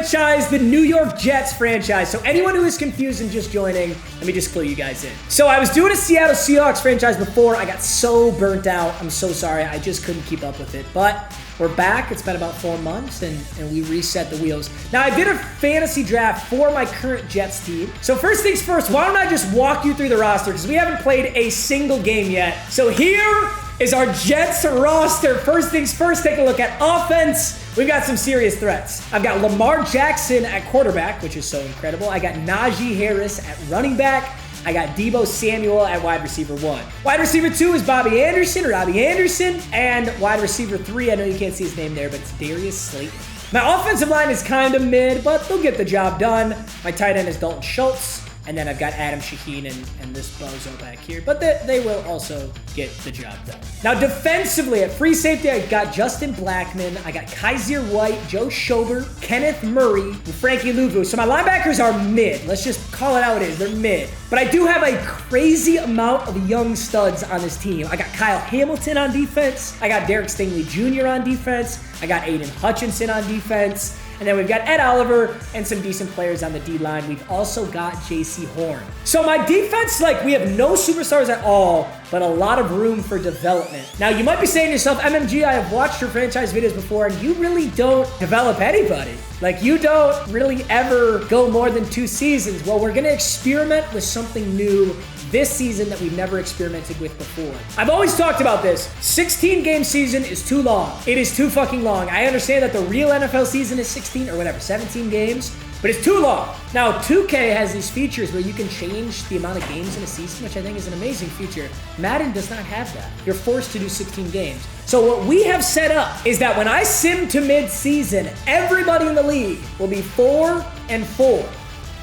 franchise, the New York Jets franchise. So anyone who is confused and just joining, let me just clue you guys in. So I was doing a Seattle Seahawks franchise before. I got so burnt out. I'm so sorry. I just couldn't keep up with it. But we're back. It's been about 4 months, and we reset the wheels. Now, I did a fantasy draft for my current Jets team. So first things first, why don't I just walk you through the roster, because we haven't played a single game yet. So here is our Jets roster. First things first, take a look at offense. We've got some serious threats. I've got Lamar Jackson at quarterback, which is so incredible. I got Najee Harris at running back. I got Deebo Samuel at wide receiver 1. Wide receiver 2 is Robbie Anderson. And wide receiver 3, I know you can't see his name there, but it's Darius Slayton. My offensive line is kind of mid, but they'll get the job done. My tight end is Dalton Schultz. And then I've got Adam Shaheen and this bozo back here. But they will also get the job done. Now, defensively, at free safety, I got Justin Blackmon. I got Kaiser White, Joe Schobert, Kenneth Murray, and Frankie Louvu. So my linebackers are mid. Let's just call it how it is. They're mid. But I do have a crazy amount of young studs on this team. I got Kyle Hamilton on defense. I got Derek Stingley Jr. on defense. I got Aiden Hutchinson on defense. And then we've got Ed Oliver and some decent players on the D-line. We've also got JC Horn. So my defense, we have no superstars at all, but a lot of room for development. Now, you might be saying to yourself, MMG, I have watched your franchise videos before, and you really don't develop anybody. You don't really ever go more than 2 seasons. Well, we're going to experiment with something new this season that we've never experimented with before. I've always talked about this. 16-game season is too long. It is too fucking long. I understand that the real NFL season is 17 games, but it's too long. Now, 2K has these features where you can change the amount of games in a season, which I think is an amazing feature. Madden does not have that. You're forced to do 16 games. So what we have set up is that when I sim to mid-season, everybody in the league will be 4-4,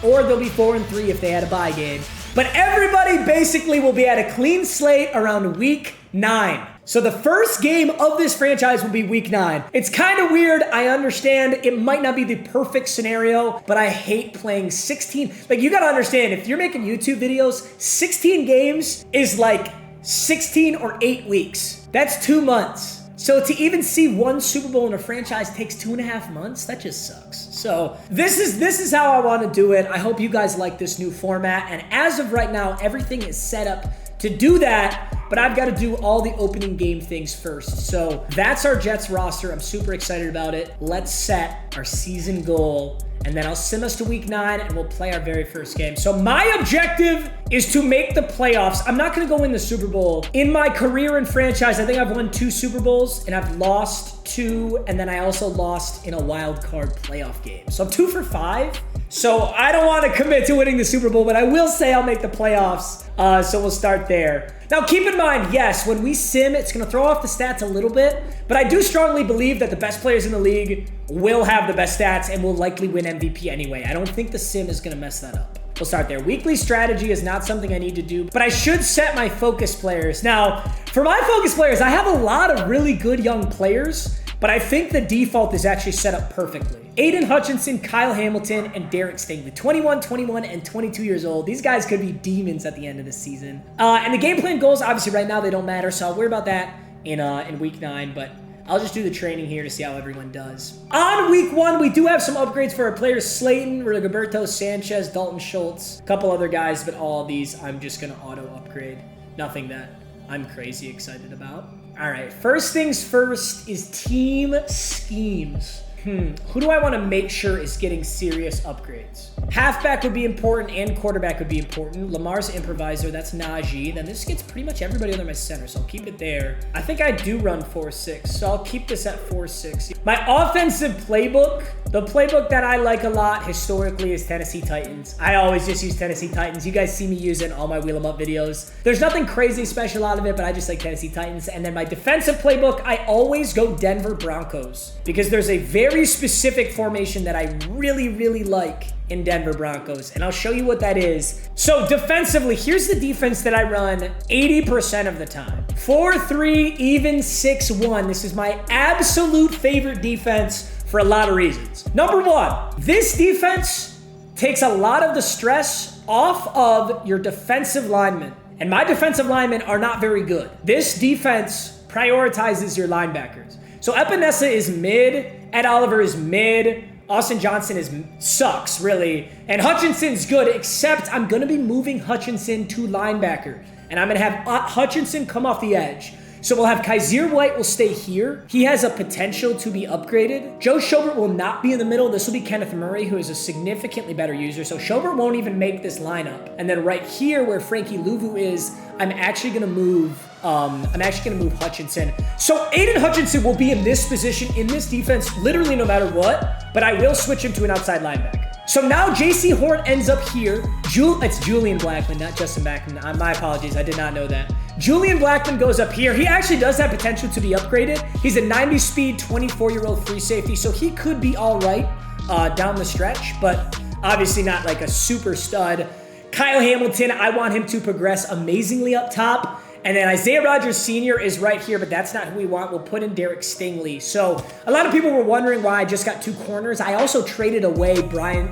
or they'll be 4-3 if they had a bye game. But everybody basically will be at a clean slate around week 9. So the first game of this franchise will be week 9. It's kind of weird. I understand it might not be the perfect scenario, but I hate playing 16. You got to understand, if you're making YouTube videos, 16 games is 16 or 8 weeks. That's 2 months. So to even see 1 Super Bowl in a franchise takes 2.5 months. That just sucks. So this is how I want to do it. I hope you guys like this new format. And as of right now, everything is set up to do that, but I've got to do all the opening game things first. So that's our Jets roster. I'm super excited about it. Let's set our season goal, and then I'll sim us to week 9 and we'll play our very first game. So my objective is to make the playoffs. I'm not going to go win the Super Bowl. In my career in franchise, I think I've won 2 Super Bowls and I've lost 2, and then I also lost in a wild card playoff game. So I'm 2 for 5. So I don't want to commit to winning the Super Bowl, but I will say I'll make the playoffs. So we'll start there. Now, keep in mind, yes, when we sim, it's going to throw off the stats a little bit, but I do strongly believe that the best players in the league will have the best stats and will likely win MVP anyway. I don't think the sim is going to mess that up. We'll start there. Weekly strategy is not something I need to do, but I should set my focus players. Now, for my focus players, I have a lot of really good young players, but I think the default is actually set up perfectly. Aiden Hutchinson, Kyle Hamilton, and Derek Stingley. 21, 21, and 22 years old. These guys could be demons at the end of the season. And the game plan goals, obviously right now, they don't matter, so I'll worry about that in week 9, but I'll just do the training here to see how everyone does. On week 1, we do have some upgrades for our players. Slayton, Rigoberto Sanchez, Dalton Schultz, a couple other guys, but all of these I'm just going to auto upgrade. Nothing that I'm crazy excited about. All right, first things first is team schemes. Who do I want to make sure is getting serious upgrades? Halfback would be important and quarterback would be important. Lamar's improviser, that's Najee. Then this gets pretty much everybody under my center, so I'll keep it there. I think I do run 4-6, so I'll keep this at 4-6. My offensive playbook, the playbook that I like a lot historically is Tennessee Titans. I always just use Tennessee Titans. You guys see me use it in all my Wheel 'em Up videos. There's nothing crazy special out of it, but I just like Tennessee Titans. And then my defensive playbook, I always go Denver Broncos because there's a very specific formation that I really, really like in Denver Broncos, and I'll show you what that is. So defensively, here's the defense that I run 80% of the time. 4-3, even 6-1. This is my absolute favorite defense for a lot of reasons. Number 1, this defense takes a lot of the stress off of your defensive linemen, and my defensive linemen are not very good. This defense prioritizes your linebackers. So Epinesa is mid, Ed Oliver is mid, Austin Johnson sucks, really. And Hutchinson's good, except I'm going to be moving Hutchinson to linebacker. And I'm going to have Hutchinson come off the edge. So we'll have Kaiser White will stay here. He has a potential to be upgraded. Joe Schobert will not be in the middle. This will be Kenneth Murray, who is a significantly better user. So Schobert won't even make this lineup. And then right here where Frankie Louvu is, I'm actually going to move Hutchinson. So Aiden Hutchinson will be in this position, in this defense, literally no matter what, but I will switch him to an outside linebacker. So now J.C. Horn ends up here. It's Julian Blackman, not Justin Blackman. My apologies, I did not know that. Julian Blackman goes up here. He actually does have potential to be upgraded. He's a 90 speed, 24-year-old free safety, so he could be all right down the stretch, but obviously not like a super stud. Kyle Hamilton, I want him to progress amazingly up top. And then Isaiah Rodgers Sr. is right here, but that's not who we want. We'll put in Derek Stingley. So a lot of people were wondering why I just got 2 corners. I also traded away Brian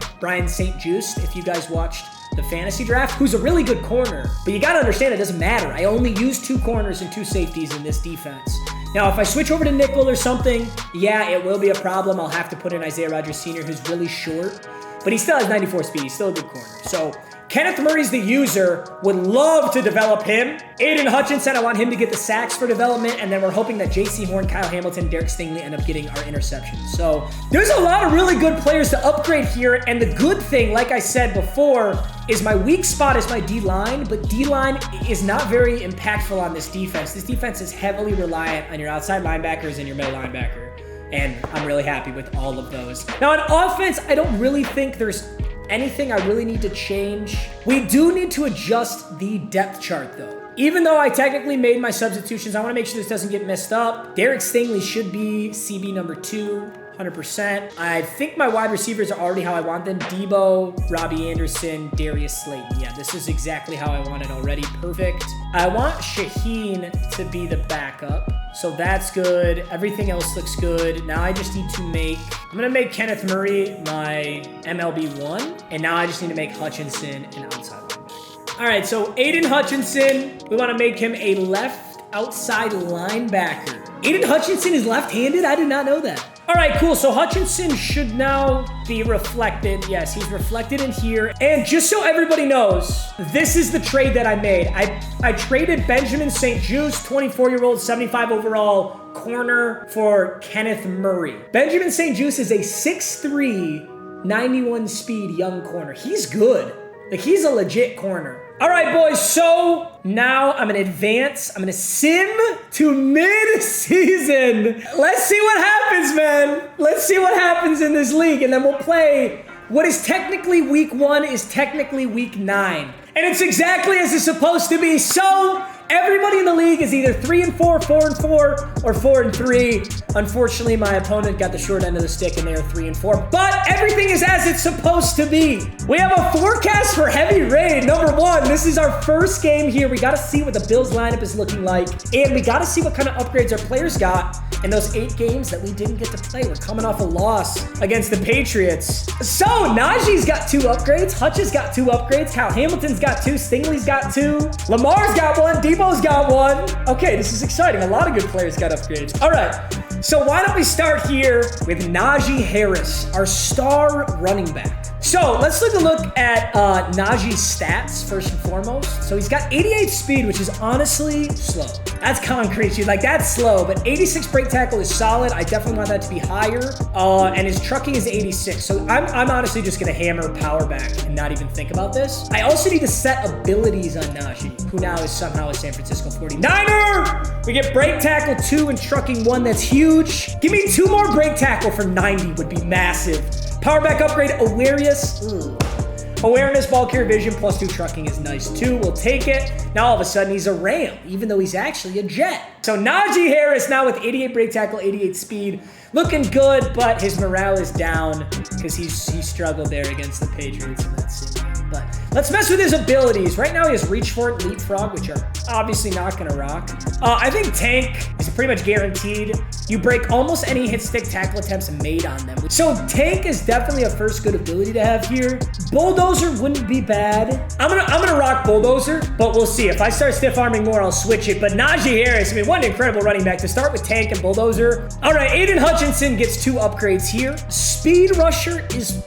St. Juste, if you guys watched the fantasy draft, who's a really good corner. But you got to understand, it doesn't matter. I only use 2 corners and 2 safeties in this defense. Now, if I switch over to nickel or something, yeah, it will be a problem. I'll have to put in Isaiah Rodgers Sr., who's really short, but he still has 94 speed. He's still a good corner. So Kenneth Murray's the user. Would love to develop him. Aiden Hutchinson, I want him to get the sacks for development, and then we're hoping that J.C. Horn, Kyle Hamilton, Derek Stingley end up getting our interceptions. So there's a lot of really good players to upgrade here, and the good thing, like I said before, is my weak spot is my D-line, but D-line is not very impactful on this defense. This defense is heavily reliant on your outside linebackers and your middle linebacker, and I'm really happy with all of those. Now, on offense, I don't really think there's anything I really need to change. We do need to adjust the depth chart, though. Even though I technically made my substitutions, I want to make sure this doesn't get messed up. Derek Stingley should be CB number 2, 100%. I think my wide receivers are already how I want them. Debo, Robbie Anderson, Darius Slayton. Yeah, this is exactly how I want it already. Perfect. I want Shaheen to be the backup. So that's good. Everything else looks good. Now I just need to I'm going to make Kenneth Murray my MLB 1. And now I just need to make Hutchinson an outside linebacker. All right, so Aiden Hutchinson, we want to make him a left outside linebacker. Aiden Hutchinson is left-handed? I did not know that. All right, cool. So Hutchinson should now be reflected. Yes, he's reflected in here. And just so everybody knows, this is the trade that I made. I traded Benjamin St. Juste, 24-year-old, 75 overall corner, for Kenneth Murray. Benjamin St. Juste is a 6'3", 91 speed young corner. He's good. Like, he's a legit corner. All right, boys, so now I'm going to advance. I'm going to sim to mid-season. Let's see what happens, man. Let's see what happens in this league, and then we'll play what is technically week 1 is technically week 9. And it's exactly as it's supposed to be. So everybody in the league is either 3-4, 4-4, or 4-3. Unfortunately, my opponent got the short end of the stick and they are 3-4. But everything is as it's supposed to be. We have a forecast for heavy rain. Number 1, this is our first game here. We got to see what the Bills lineup is looking like. And we got to see what kind of upgrades our players got in those 8 games that we didn't get to play. We're coming off a loss against the Patriots. So Najee's got 2 upgrades. Hutch has got 2 upgrades. Kyle Hamilton's got 2. Stingley's got 2. Lamar's got 1. Debo's got 1. Okay, this is exciting. A lot of good players got upgrades. All right, so why don't we start here with Najee Harris, our star running back. So let's take a look at Najee's stats first and foremost. So he's got 88 speed, which is honestly slow. That's concrete, dude. Like, that's slow, but 86 break tackle is solid. I definitely want that to be higher. And his trucking is 86. So I'm honestly just gonna hammer power back and not even think about this. I also need to set abilities on Najee, who now is somehow a San Francisco 49er. We get break tackle 2 and trucking 1. That's huge. Give me 2 more break tackle for 90 would be massive. Power back upgrade, awareness. Awareness, ball carrier vision, plus 2 trucking is nice too. We'll take it. Now all of a sudden he's a Ram, even though he's actually a Jet. So Najee Harris now with 88 break tackle, 88 speed. Looking good, but his morale is down because he struggled there against the Patriots in that sim. But let's mess with his abilities. Right now he has Reach for It, Leapfrog, which are obviously not going to rock. I think Tank is pretty much guaranteed. You break almost any hit stick tackle attempts made on them. So Tank is definitely a first good ability to have here. Bulldozer wouldn't be bad. I'm gonna rock Bulldozer, but we'll see. If I start stiff arming more, I'll switch it. But Najee Harris, I mean, what an incredible running back to start with Tank and Bulldozer. All right, Aiden Hutchinson gets 2 upgrades here. Speed Rusher is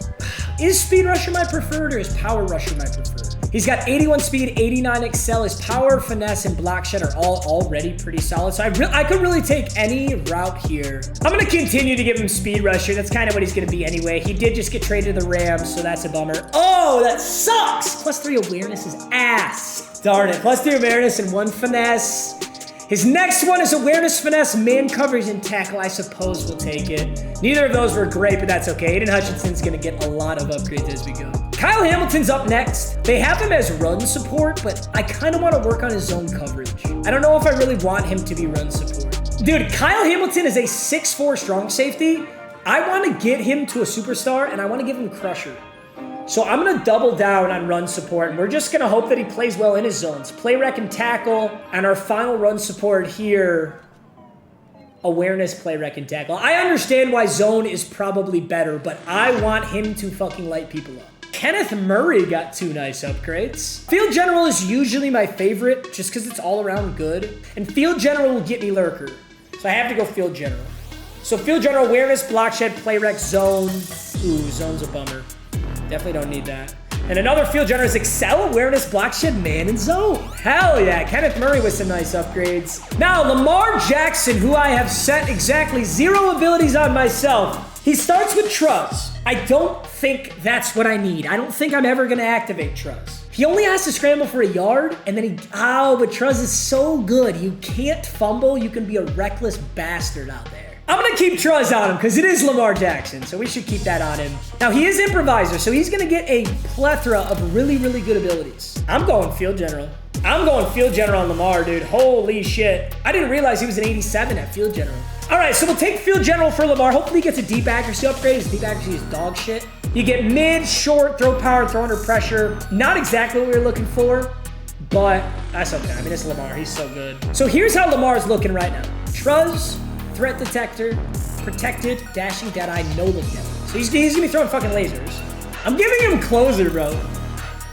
Speed Rusher my preferred or is Power Rusher my preferred? He's got 81 speed, 89 excel. His power, finesse, and block shed are all already pretty solid. So I could really take any route here. I'm going to continue to give him Speed Rusher. That's kind of what he's going to be anyway. He did just get traded to the Rams, so that's a bummer. Oh, that sucks. +3 awareness is ass. Darn it. +3 awareness and 1 finesse. His next one is awareness, finesse, man coverage, and tackle. I suppose we'll take it. Neither of those were great, but that's okay. Aiden Hutchinson's going to get a lot of upgrades as we go. Kyle Hamilton's up next. They have him as run support, but I kind of want to work on his zone coverage. I don't know if I really want him to be run support. Dude, Kyle Hamilton is a 6'4" strong safety. I want to get him to a superstar, and I want to give him Crusher. So I'm going to double down on run support, and we're just going to hope that he plays well in his zones. Play, rec, and tackle, and our final run support here, awareness, play, rec, and tackle. I understand why zone is probably better, but I want him to fucking light people up. Kenneth Murray got 2 nice upgrades. Field General is usually my favorite, just because it's all around good. And Field General will get me Lurker. So I have to go Field General. So Field General, awareness, block shed, play, rec, zone. Ooh, zone's a bummer. Definitely don't need that. And another Field General is Excel, Awareness, Block Shed, Man, and Zone. Hell yeah. Kenneth Murray with some nice upgrades. Now, Lamar Jackson, who I have set exactly 0 abilities on myself. He starts with Trust. I don't think that's what I need. I don't think I'm ever going to activate Trust. He only has to scramble for a yard, and then but Trust is so good. You can't fumble. You can be a reckless bastard out there. I'm going to keep Truz on him because it is Lamar Jackson, so we should keep that on him. Now, he is improviser, so he's going to get a plethora of really, really good abilities. I'm going Field General. I'm going Field General on Lamar, dude. Holy shit. I didn't realize he was an 87 at Field General. All right, so we'll take Field General for Lamar. Hopefully he gets a deep accuracy upgrade. His deep accuracy is dog shit. You get mid, short, throw power, throw under pressure. Not exactly what we were looking for, but that's okay. I mean, it's Lamar. He's so good. So here's how Lamar's looking right now. Truz, threat detector, protected, dashing, dead-eye, no look down. So he's gonna be throwing fucking lasers. I'm giving him closer, bro.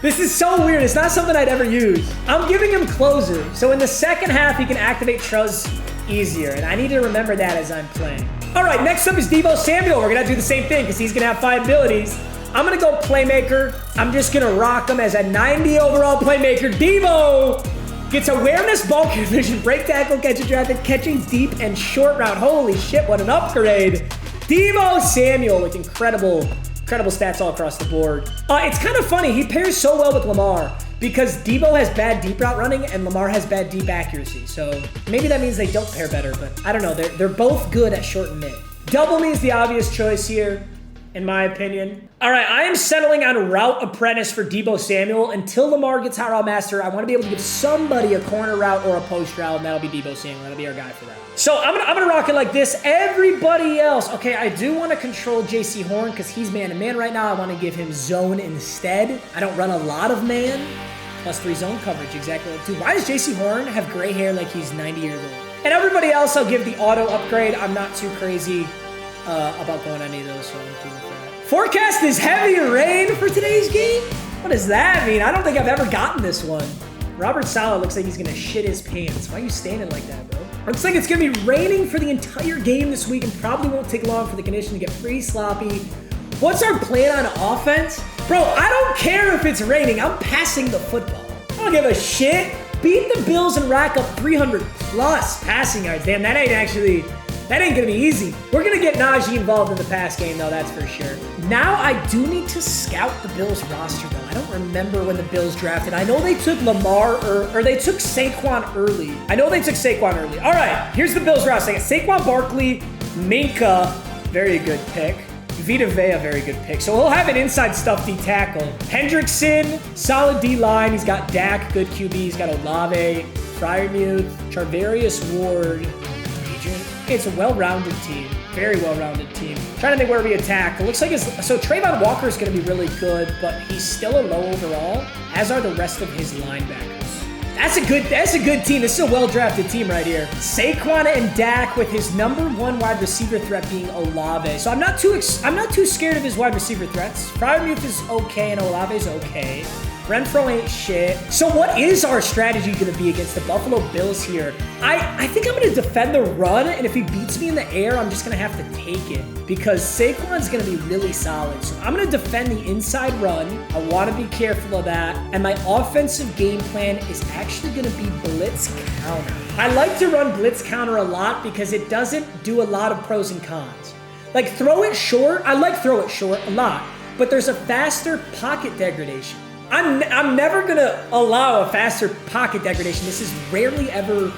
This is so weird. It's not something I'd ever use. I'm giving him closer. So in the second half, he can activate Truz easier. And I need to remember that as I'm playing. All right, next up is Deebo Samuel. We're gonna do the same thing because he's gonna have 5 abilities. I'm gonna go playmaker. I'm just gonna rock him as a 90 overall playmaker. Deebo gets awareness, ball vision, break tackle, catch a traffic, catching deep and short route. Holy shit, what an upgrade. Deebo Samuel with incredible stats all across the board. It's kind of funny. He pairs so well with Lamar because Deebo has bad deep route running and Lamar has bad deep accuracy. So maybe that means they don't pair better, but I don't know. They're both good at short and mid. Double me is the obvious choice here, in my opinion. All right, I am settling on Route Apprentice for Deebo Samuel. Until Lamar gets Hot Route Master, I want to be able to give somebody a corner route or a post route, and that'll be Deebo Samuel. That'll be our guy for that. So I'm gonna rock it like this. Everybody else, okay, I do want to control JC Horn because he's man-to-man right now. I want to give him zone instead. I don't run a lot of man. +3 zone coverage, exactly. Dude, why does JC Horn have gray hair like he's 90 years old? And everybody else, I'll give the auto upgrade. I'm not too crazy about going on any of those, so I'm cool with that. Forecast is heavy rain for today's game? What does that mean? I don't think I've ever gotten this one. Robert Saleh looks like he's gonna shit his pants. Why are you standing like that, bro? Looks like it's gonna be raining for the entire game this week and probably won't take long for the condition to get pretty sloppy. What's our plan on offense? Bro, I don't care if it's raining. I'm passing the football. I don't give a shit. Beat the Bills and rack up 300 plus passing yards. Damn, that ain't gonna be easy. We're gonna get Najee involved in the pass game, though, that's for sure. Now, I do need to scout the Bills roster, though. I don't remember when the Bills drafted. I know they took Lamar, or they took Saquon early. I know they took Saquon early. All right, here's the Bills roster. I got Saquon Barkley, Minka, very good pick. Vita Vea, very good pick. So he'll have an inside stuffy tackle. Hendrickson, solid D-line. He's got Dak, good QB. He's got Olave, Freiermuth, Charvarius Ward. It's a well-rounded team. Very well-rounded team. Trying to think where we attack. It looks like so Trayvon Walker is going to be really good, but he's still a low overall, as are the rest of his linebackers. That's a good team. This is a well-drafted team right here. Saquon and Dak with his #1 wide receiver threat being Olave. So I'm not too scared of his wide receiver threats. Freiermuth is okay and Olave's okay. Renfro ain't shit. So what is our strategy going to be against the Buffalo Bills here? I think I'm going to defend the run, and if he beats me in the air, I'm just going to have to take it because Saquon's going to be really solid. So I'm going to defend the inside run. I want to be careful of that. And my offensive game plan is actually going to be blitz counter. I like to run blitz counter a lot because it doesn't do a lot of pros and cons. Like throw it short. I like throw it short a lot, but there's a faster pocket degradation. I'm never going to allow a faster pocket degradation. This is rarely ever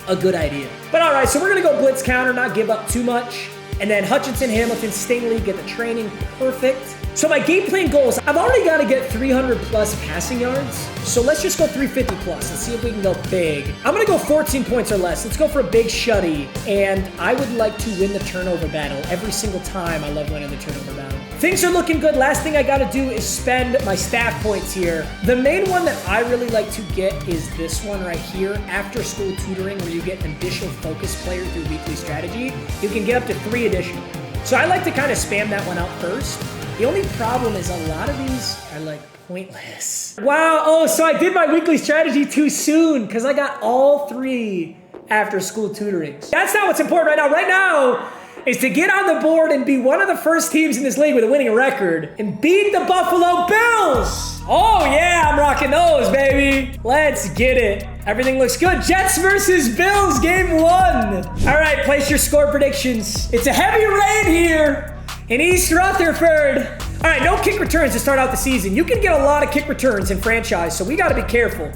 a good idea. But all right, so we're going to go blitz counter, not give up too much. And then Hutchinson, Hamilton, Stingley get the training perfect. So my game plan goals, I've already got to get 300 plus passing yards. So let's just go 350 plus and see if we can go big. I'm going to go 14 points or less. Let's go for a big shutty. And I would like to win the turnover battle every single time. I love winning the turnover battle. Things are looking good. Last thing I got to do is spend my staff points here. The main one that I really like to get is this one right here, after school tutoring, where you get an additional focus player through weekly strategy. You can get up to 3 additional. So I like to kind of spam that one out first. The only problem is a lot of these are like pointless. Wow, oh, so I did my weekly strategy too soon because I got all 3 after school tutoring. That's not what's important right now. Right now is to get on the board and be one of the first teams in this league with a winning record and beat the Buffalo Bills. Oh yeah, I'm rocking those, baby. Let's get it. Everything looks good. Jets versus Bills, game 1. All right, place your score predictions. It's a heavy rain here in East Rutherford. All right, no kick returns to start out the season. You can get a lot of kick returns in franchise, so we got to be careful.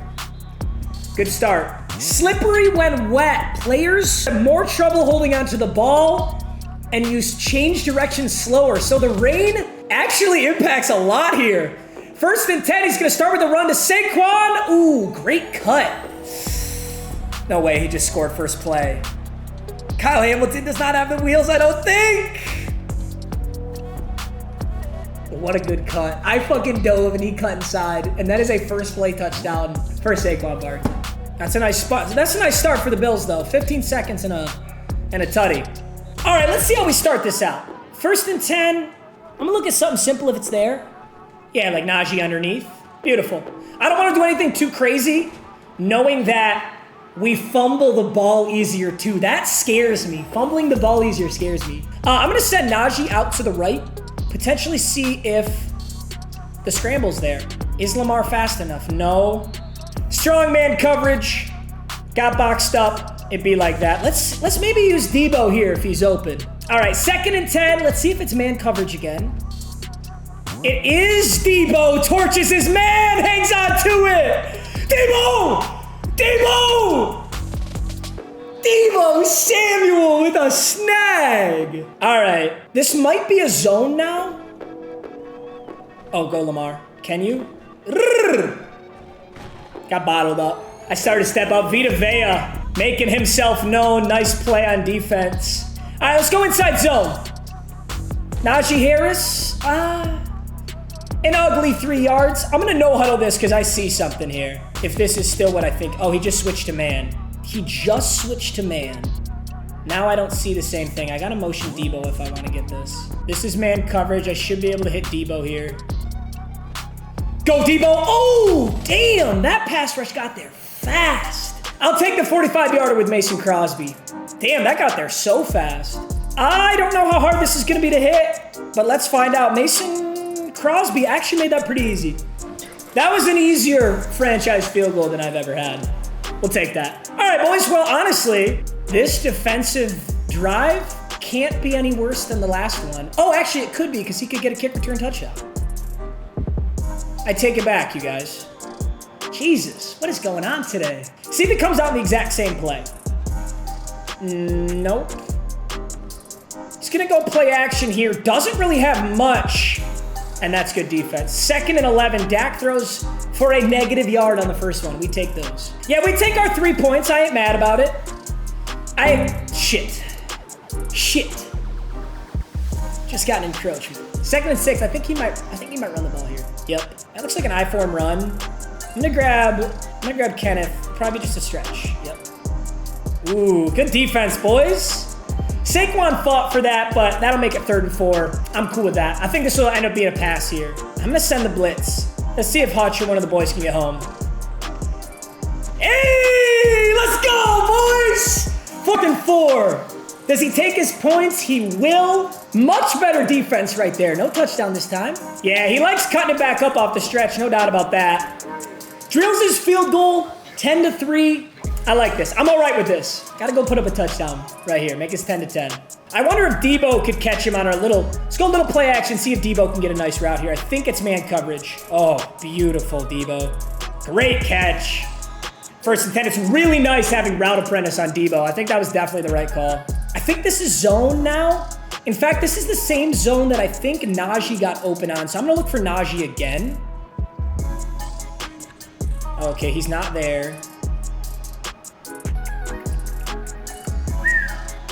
Good start. Slippery when wet. Players have more trouble holding onto the ball and use change direction slower. So the rain actually impacts a lot here. 1st and 10, he's going to start with a run to Saquon. Ooh, great cut. No way, he just scored first play. Kyle Hamilton does not have the wheels, I don't think. What a good cut. I fucking dove and he cut inside. And that is a first play touchdown for Saquon Barkley. That's a nice spot. That's a nice start for the Bills, though. 15 seconds and a tutty. All right, let's see how we start this out. 1st and 10. I'm going to look at something simple if it's there. Yeah, like Najee underneath. Beautiful. I don't want to do anything too crazy, knowing that we fumble the ball easier, too. That scares me. Fumbling the ball easier scares me. I'm going to send Najee out to the right. Potentially see if the scramble's there. Is Lamar fast enough? No. Strong man coverage. Got boxed up. It'd be like that. Let's maybe use Debo here if he's open. All right, 2nd and 10. Let's see if it's man coverage again. It is Debo. Torches his man. Hangs on to it. Debo! Debo! Debo Samuel with a snag. All right, this might be a zone now. Oh, go Lamar. Can you? Got bottled up. I started to step up. Vita Vea making himself known. Nice play on defense. All right, let's go inside zone. Najee Harris. An ugly 3 yards. I'm going to no-huddle this because I see something here. If this is still what I think. Oh, he just switched to man. He just switched to man. Now I don't see the same thing. I got to motion Debo if I want to get this. This is man coverage. I should be able to hit Debo here. Go, Debo. Oh, damn. That pass rush got there fast. I'll take the 45-yarder with Mason Crosby. Damn, that got there so fast. I don't know how hard this is going to be to hit, but let's find out. Mason Crosby actually made that pretty easy. That was an easier franchise field goal than I've ever had. We'll take that. All right, boys. Well, honestly, this defensive drive can't be any worse than the last one. Oh, actually, it could be because he could get a kick return touchdown. I take it back, you guys. Jesus, what is going on today? See if it comes out in the exact same play. Nope. He's going to go play action here. Doesn't really have much. And that's good defense. 2nd and 11. Dak throws for a negative yard on the first one. We take those. Yeah, we take our 3 points. I ain't mad about it. Shit. Just got an encroachment. 2nd and 6. I think he might run the ball here. Yep. That looks like an I-form run. I'm gonna grab Kenneth. Probably just a stretch. Yep. Ooh, good defense, boys. Saquon fought for that, but that'll make it 3rd and 4. I'm cool with that. I think this will end up being a pass here. I'm gonna send the blitz. Let's see if Hutch or one of the boys can get home. Hey, let's go, boys! 4th and 4. Does he take his points? He will. Much better defense right there. No touchdown this time. Yeah, he likes cutting it back up off the stretch. No doubt about that. Drills his field goal, 10-3. I like this. I'm all right with this. Got to go put up a touchdown right here. Make us 10-10. I wonder if Debo could catch him on our little... Let's go a little play action, see if Debo can get a nice route here. I think it's man coverage. Oh, beautiful, Debo. Great catch. 1st and 10. It's really nice having route apprentice on Debo. I think that was definitely the right call. I think this is zone now. In fact, this is the same zone that I think Najee got open on. So I'm going to look for Najee again. Okay, he's not there.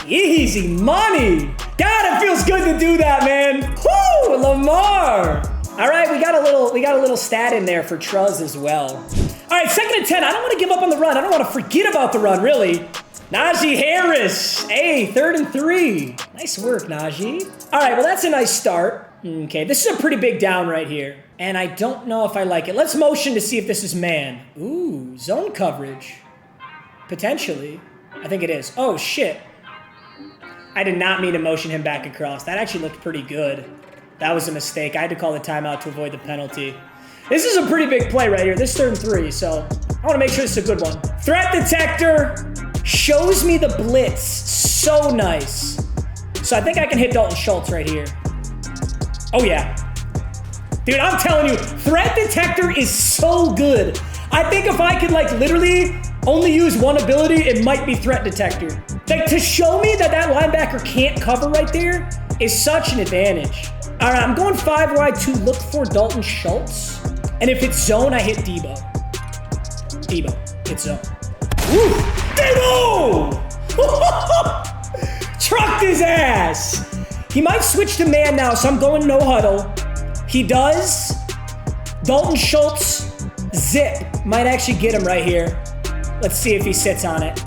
Easy money. God, it feels good to do that, man. Woo, Lamar. All right, we got a little stat in there for Truz as well. All right, 2nd and 10. I don't want to give up on the run. I don't want to forget about the run, really. Najee Harris. Hey, 3rd and 3. Nice work, Najee. All right, well, that's a nice start. Okay, this is a pretty big down right here. And I don't know if I like it. Let's motion to see if this is man. Ooh, zone coverage. Potentially. I think it is. Oh, shit. I did not mean to motion him back across. That actually looked pretty good. That was a mistake. I had to call the timeout to avoid the penalty. This is a pretty big play right here. This is 3rd and 3, so I want to make sure this is a good one. Threat detector shows me the blitz. So nice. So I think I can hit Dalton Schultz right here. Oh, yeah. Dude, I'm telling you, threat detector is so good. I think if I could, like, literally only use one ability, it might be threat detector. Like, to show me that that linebacker can't cover right there is such an advantage. All right, I'm going 5 wide to look for Dalton Schultz. And if it's zone, I hit Debo. Debo, it's zone. Woo! Debo! Trucked his ass. He might switch to man now, so I'm going no huddle. He does. Dalton Schultz, zip. Might actually get him right here. Let's see if he sits on it.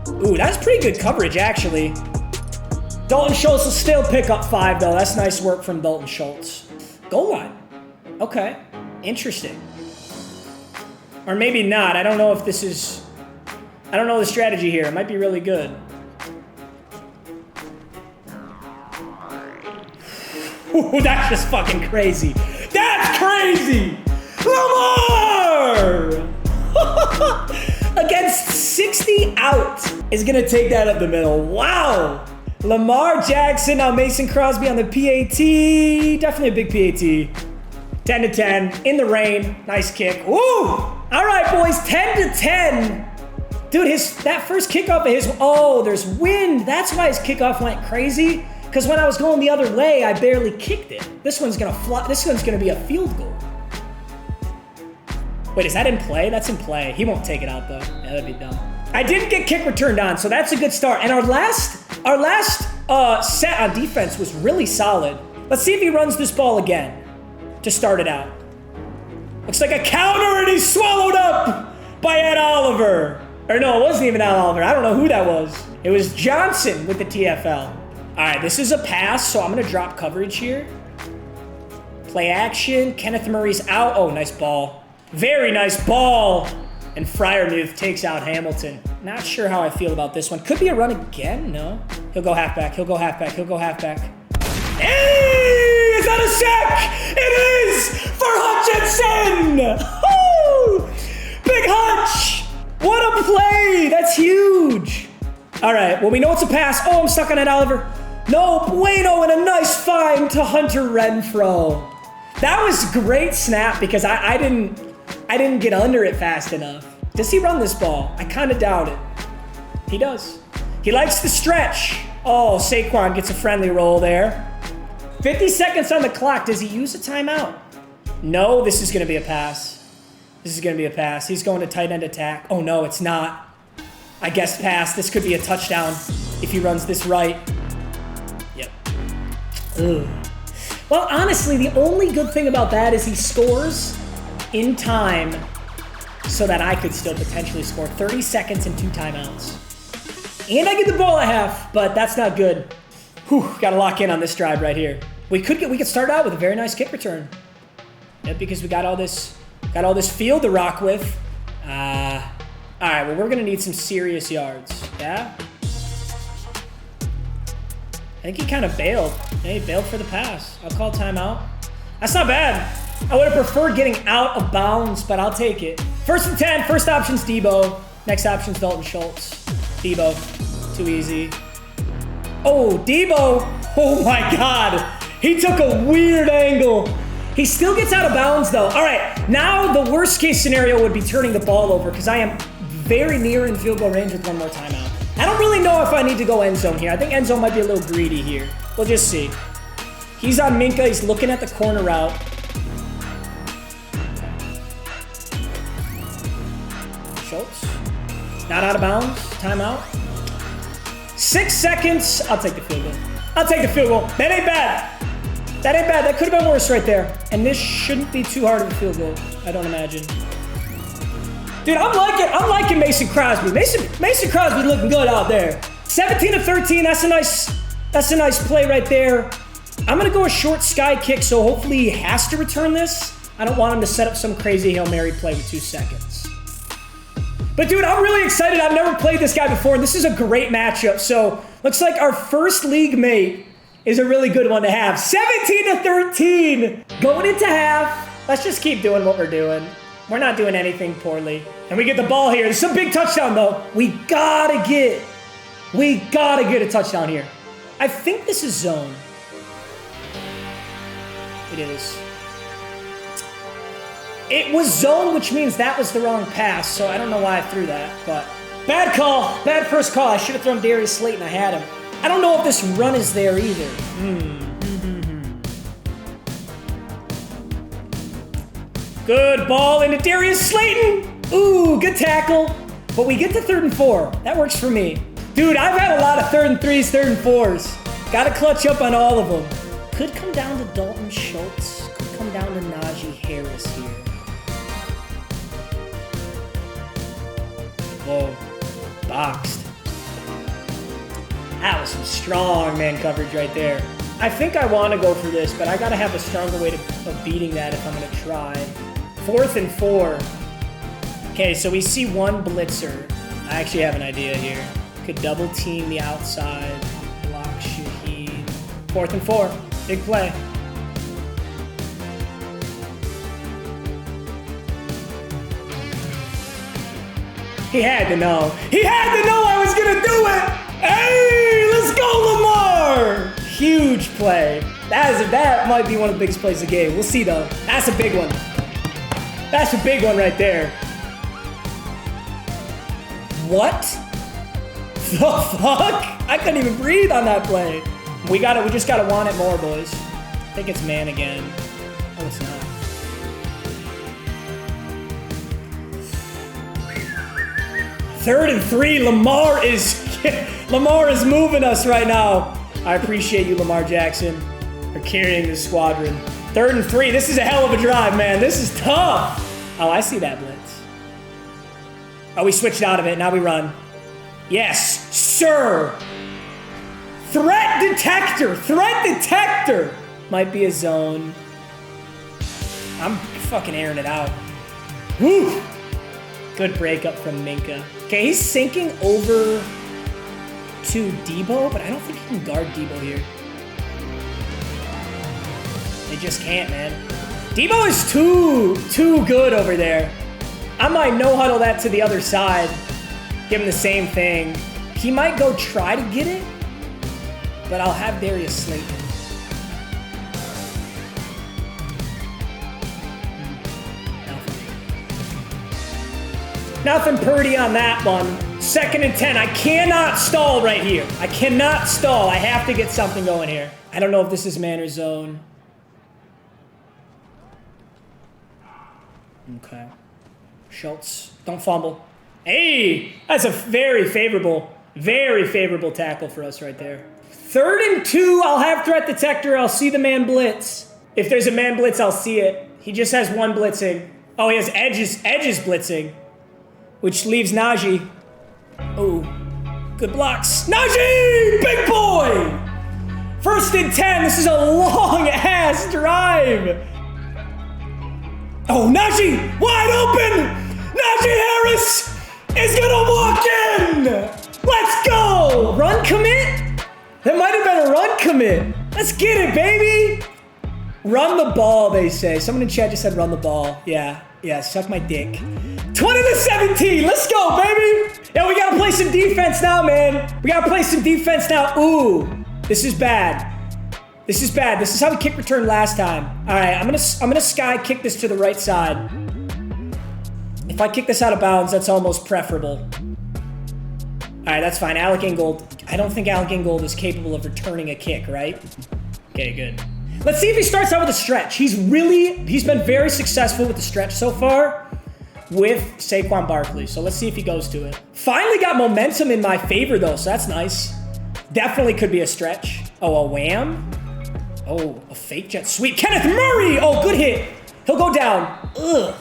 Ooh, that's pretty good coverage, actually. Dalton Schultz will still pick up 5, though. That's nice work from Dalton Schultz. Goal line. Okay. Interesting. Or maybe not. I don't know if this is... I don't know the strategy here. It might be really good. Ooh, that's just fucking crazy. That's crazy! Lamar! Against 60 out is going to take that up the middle. Wow! Lamar Jackson, now Mason Crosby on the PAT. Definitely a big PAT. 10-10, in the rain. Nice kick. Woo! All right, boys, 10-10. Dude, that first kickoff of his... Oh, there's wind. That's why his kickoff went crazy. Because when I was going the other way, I barely kicked it. This one's going to fly. This one's going to be a field goal. Wait, is that in play? That's in play. He won't take it out, though. Yeah, that'd be dumb. I didn't get kick returned on, so that's a good start. And our last set on defense was really solid. Let's see if he runs this ball again to start it out. Looks like a counter, and he's swallowed up by Ed Oliver. Or no, it wasn't even Ed Oliver. I don't know who that was. It was Johnson with the TFL. All right, this is a pass, so I'm going to drop coverage here. Play action. Kenneth Murray's out. Oh, nice ball. Very nice ball. And Freiermuth takes out Hamilton. Not sure how I feel about this one. Could be a run again. No. He'll go halfback. He'll go halfback. He'll go halfback. Hey! Is that a sack? It is for Hutchinson! Woo! Big Hutch! What a play! That's huge. All right. Well, we know it's a pass. Oh, I'm stuck on Ed Oliver. No bueno, and a nice find to Hunter Renfrow. That was great snap because I didn't get under it fast enough. Does he run this ball? I kind of doubt it. He does. He likes the stretch. Oh, Saquon gets a friendly roll there. 50 seconds on the clock. Does he use a timeout? No, this is going to be a pass. This is going to be a pass. He's going to tight end attack. Oh, no, it's not. I guess pass. This could be a touchdown if he runs this right. Yep. Ugh. Well, honestly, the only good thing about that is he scores in time so that I could still potentially score 30 seconds and 2 timeouts. And I get the ball at half, but that's not good. Whew, gotta lock in on this drive right here. We could start out with a very nice kick return. Yep, because we got all this field to rock with. All right, well, we're gonna need some serious yards. Yeah? I think he kind of bailed. Yeah, he bailed for the pass. I'll call timeout. That's not bad. I would have preferred getting out of bounds, but I'll take it. 1st and 10, first option's Debo. Next option's Dalton Schultz. Debo, too easy. Oh, Debo, oh my God. He took a weird angle. He still gets out of bounds though. All right, now the worst case scenario would be turning the ball over because I am very near in field goal range with one more timeout. I don't really know if I need to go end zone here. I think end zone might be a little greedy here. We'll just see. He's on Minka, he's looking at the corner route. Schultz, not out of bounds, timeout. 6 seconds, I'll take the field goal. I'll take the field goal. That ain't bad. That ain't bad, that could have been worse right there. And this shouldn't be too hard of a field goal, I don't imagine. Dude, I'm liking Mason Crosby. Mason Crosby looking good out there. 17-13, that's a nice play right there. I'm gonna go a short sky kick, so hopefully he has to return this. I don't want him to set up some crazy Hail Mary play with 2 seconds. But dude, I'm really excited. I've never played this guy before, and this is a great matchup. So looks like our first league mate is a really good one to have. 17-13, going into half. Let's just keep doing what we're doing. We're not doing anything poorly. And we get the ball here. It's a big touchdown, though. We gotta get a touchdown here. I think this is zone. It is. It was zone, which means that was the wrong pass, so I don't know why I threw that, but bad call. Bad first call. I should have thrown Darius Slayton. I had him. I don't know if this run is there either. Good ball into Darius Slayton. Ooh, good tackle. But we get to 3rd and 4. That works for me. Dude, I've had a lot of 3rd and 3s, 3rd and 4s. Got to clutch up on all of them. Could come down to Dalton Schultz. Could come down to Najee Harris here. Whoa. Boxed. That was some strong man coverage right there. I think I want to go for this, but I got to have a stronger way of beating that if I'm going to try. 4th and 4. Okay, so we see one blitzer. I actually have an idea here. Could double team the outside. Block Shaheed. 4th and 4. Big play. He had to know. He had to know I was going to do it. Hey, let's go, Lamar. Huge play. That might be one of the biggest plays of the game. We'll see, though. That's a big one. That's a big one right there. What the fuck? I couldn't even breathe on that play. We just gotta want it more, boys. I think it's man again. Oh, it's not. Third and 3. Lamar is moving us right now. I appreciate you, Lamar Jackson, for carrying this squadron. 3rd and 3. This is a hell of a drive, man. This is tough. Oh, I see that blitz. Oh, we switched out of it. Now we run. Yes, sir. Threat detector. Threat detector. Might be a zone. I'm fucking airing it out. Woo. Good breakup from Minka. Okay, he's sinking over to Debo, but I don't think he can guard Debo here. They just can't, man. Debo is too good over there. I might no-huddle that to the other side. Give him the same thing. He might go try to get it, but I'll have Darius Slayton. Nothing pretty on that one. 2nd and 10. I cannot stall right here. I cannot stall. I have to get something going here. I don't know if this is man or zone. Okay. Schultz, don't fumble. Hey, that's a very favorable tackle for us right there. 3rd and 2. I'll have threat detector. I'll see the man blitz. If there's a man blitz, I'll see it. He just has one blitzing. Oh, he has edges blitzing, which leaves Najee. Oh, good blocks. Najee, big boy. 1st and 10. This is a long-ass drive. Oh, Najee, wide open. Najee Harris is gonna walk in. Let's go. Run commit? That might have been a run commit. Let's get it, baby. Run the ball, they say. Someone in chat just said run the ball. Yeah, suck my dick. 20-17, let's go, baby. Yeah, we gotta play some defense now, man. We gotta play some defense now. Ooh, this is bad. This is bad. This is how we kick return last time. All right, I'm gonna sky kick this to the right side. If I kick this out of bounds, that's almost preferable. All right, that's fine. Alec Ingold. I don't think Alec Ingold is capable of returning a kick, right? Okay, good. Let's see if he starts out with a stretch. He's been very successful with the stretch so far with Saquon Barkley. So let's see if he goes to it. Finally got momentum in my favor though, so that's nice. Definitely could be a stretch. Oh, a wham. Oh, a fake jet sweep. Kenneth Murray. Oh, good hit. He'll go down. Ugh.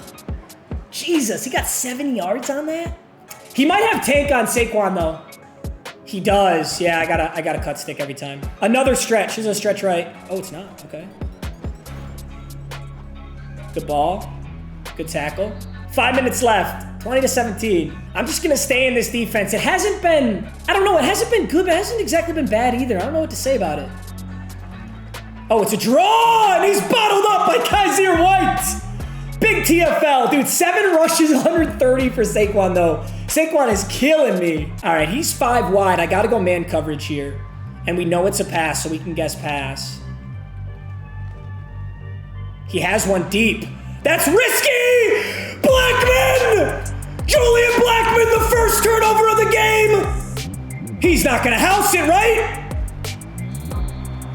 Jesus, he got 7 yards on that? He might have tank on Saquon though. He does. Yeah, I gotta cut stick every time. Another stretch. This is a stretch right. Oh, it's not. Okay. Good ball. Good tackle. 5 minutes left. 20-17. I'm just gonna stay in this defense. It hasn't been, I don't know, it hasn't been good, but it hasn't exactly been bad either. I don't know what to say about it. Oh, it's a draw, and he's bottled up by Kaiser White. Big TFL, dude. 7 rushes, 130 for Saquon, though. Saquon is killing me. All right, he's 5 wide. I got to go man coverage here. And we know it's a pass, so we can guess pass. He has one deep. That's risky! Blackman! Julian Blackman, the first turnover of the game! He's not going to house it, right?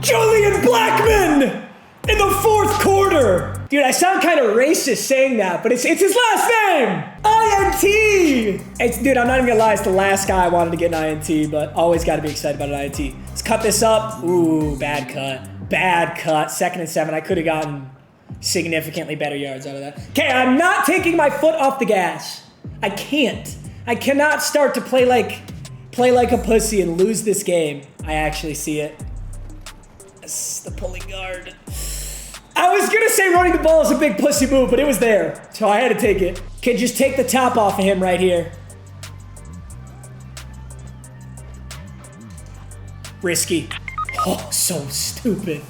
Julian Blackman in the 4th quarter. Dude, I sound kind of racist saying that, but it's his last name. INT. Dude, I'm not even gonna lie. It's the last guy I wanted to get an INT, but always got to be excited about an INT. Let's cut this up. Ooh, bad cut. Bad cut. 2nd and 7. I could have gotten significantly better yards out of that. Okay, I'm not taking my foot off the gas. I can't. I cannot start to play like a pussy and lose this game. I actually see it. That's the pulling guard. I was gonna say running the ball is a big pussy move, but it was there, so I had to take it. Okay, just take the top off of him right here. Risky. Oh, so stupid.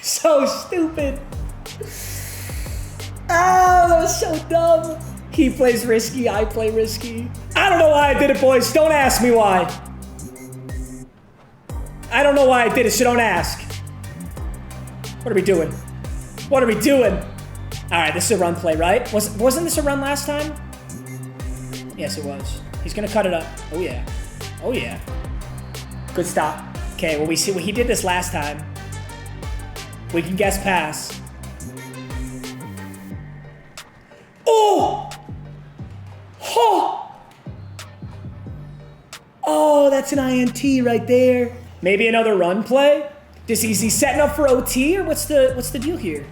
So stupid. Oh, that was so dumb. He plays risky, I play risky. I don't know why I did it, boys. Don't ask me why. I don't know why I did it, so don't ask. What are we doing? What are we doing? All right, this is a run play, right? Wasn't this a run last time? Yes, it was. He's gonna cut it up. Oh yeah. Oh yeah. Good stop. Okay, well we see what he did this last time. We can guess pass. Oh! Oh! Oh, that's an INT right there. Maybe another run play? Is he setting up for OT, or what's the deal here?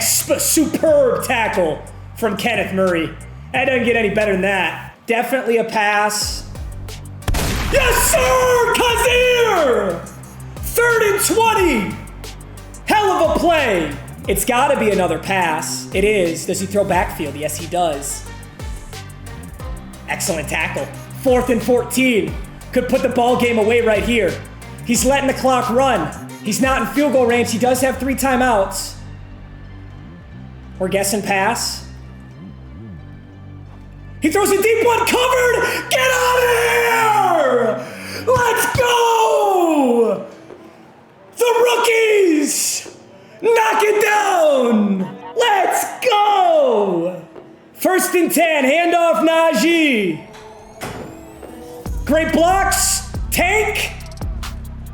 Superb tackle from Kenneth Murray. That doesn't get any better than that. Definitely a pass. Yes, sir! Kaiser! 3rd and 20. Hell of a play. It's got to be another pass. It is. Does he throw backfield? Yes, he does. Excellent tackle. 4th and 14. Could put the ball game away right here. He's letting the clock run. He's not in field goal range. He does have 3 timeouts. We're guessing pass. He throws a deep one, covered. Get out of here! Let's go! The rookies! Knock it down! Let's go! 1st and 10, handoff Najee. Great blocks. Tank.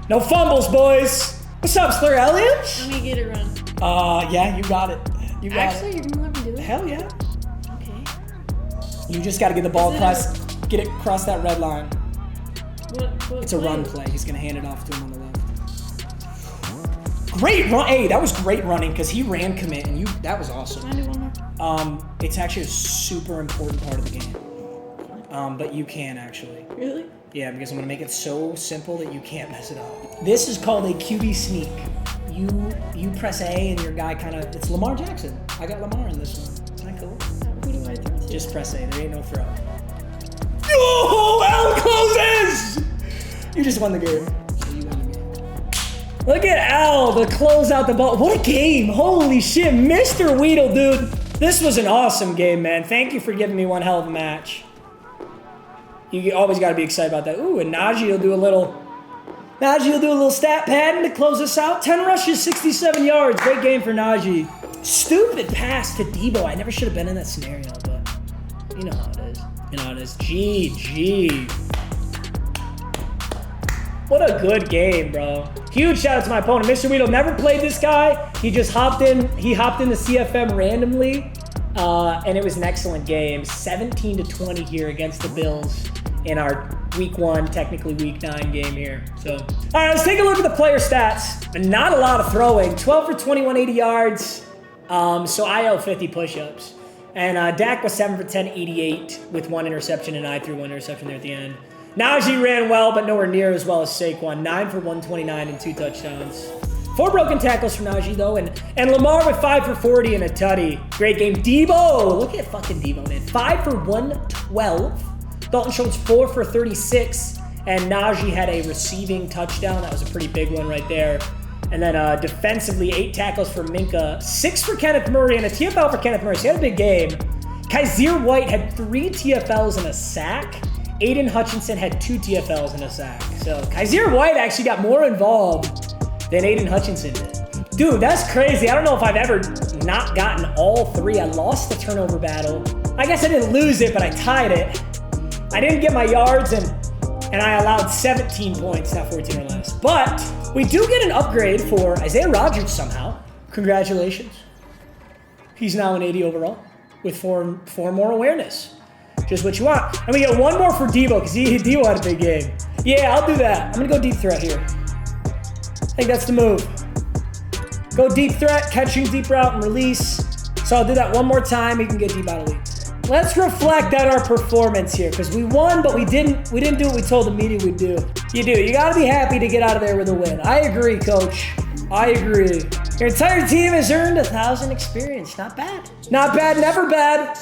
No fumbles, boys. What's up, Slur Elliott? Let me get it run. Yeah, you got it. You got Actually, you're gonna let me do it? Hell yeah. Okay. You just gotta get the ball across, get it across that red line. It's a run play. He's going to hand it off to him on the left. Great run. Hey, that was great running because he ran commit and that was awesome. Can I do one more? It's actually a super important part of the game. But you can actually. Really? Yeah, because I'm going to make it so simple that you can't mess it up. This is called a QB sneak. You press A and your guy kind of, it's Lamar Jackson. I got Lamar in this one. Isn't that cool? Who do I throw to? Just press A. There ain't no throw. Oh, Al closes! You just won the game. So you won the game. Look at Al to close out the ball. What a game. Holy shit. Mr. Weedle, dude. This was an awesome game, man. Thank you for giving me one hell of a match. You always got to be excited about that. Ooh, and Najee will do a little stat padding to close us out. 10 rushes, 67 yards. Great game for Najee. Stupid pass to Debo. I never should have been in that scenario, but you know how it is. You know how it is. GG. What a good game, bro. Huge shout out to my opponent. Mr. Weedle never played this guy. He just hopped in. He hopped into CFM randomly, and it was an excellent game. 17-20 here against the Bills in our week 1, technically week 9 game here. So, all right, let's take a look at the player stats. Not a lot of throwing. 12 for 21, 80 yards. So I owe 50 push-ups. And Dak was 7 for 10, 88 with 1 interception, and I threw 1 interception there at the end. Najee ran well, but nowhere near as well as Saquon. 9 for 129 and 2 touchdowns. 4 broken tackles from Najee, though, and Lamar with 5 for 40 and a tutty. Great game. Debo, look at fucking Debo, man. 5 for 112. Dalton Schultz 4 for 36, and Najee had a receiving touchdown. That was a pretty big one right there. And then defensively, 8 tackles for Minka, 6 for Kenneth Murray, and a TFL for Kenneth Murray. So he had a big game. Kaiser White had 3 TFLs and a sack. Aiden Hutchinson had 2 TFLs and a sack. So Kaiser White actually got more involved than Aiden Hutchinson did. Dude, that's crazy. I don't know if I've ever not gotten all 3. I lost the turnover battle. I guess I didn't lose it, but I tied it. I didn't get my yards, and I allowed 17 points, not 14 or less. But we do get an upgrade for Isaiah Rodgers somehow. Congratulations. He's now an 80 overall with 4 more awareness. Just what you want. And we get 1 more for Debo, because Debo had a big game. Yeah, I'll do that. I'm going to go deep threat here. I think that's the move. Go deep threat, catching deep route, and release. So I'll do that 1 more time. He can get deep out of lead. Let's reflect on our performance here, because we won, but we didn't do what we told the media we'd do. You do. You got to be happy to get out of there with a win. I agree, coach. I agree. Your entire team has earned 1,000 experience. Not bad. Not bad, never bad.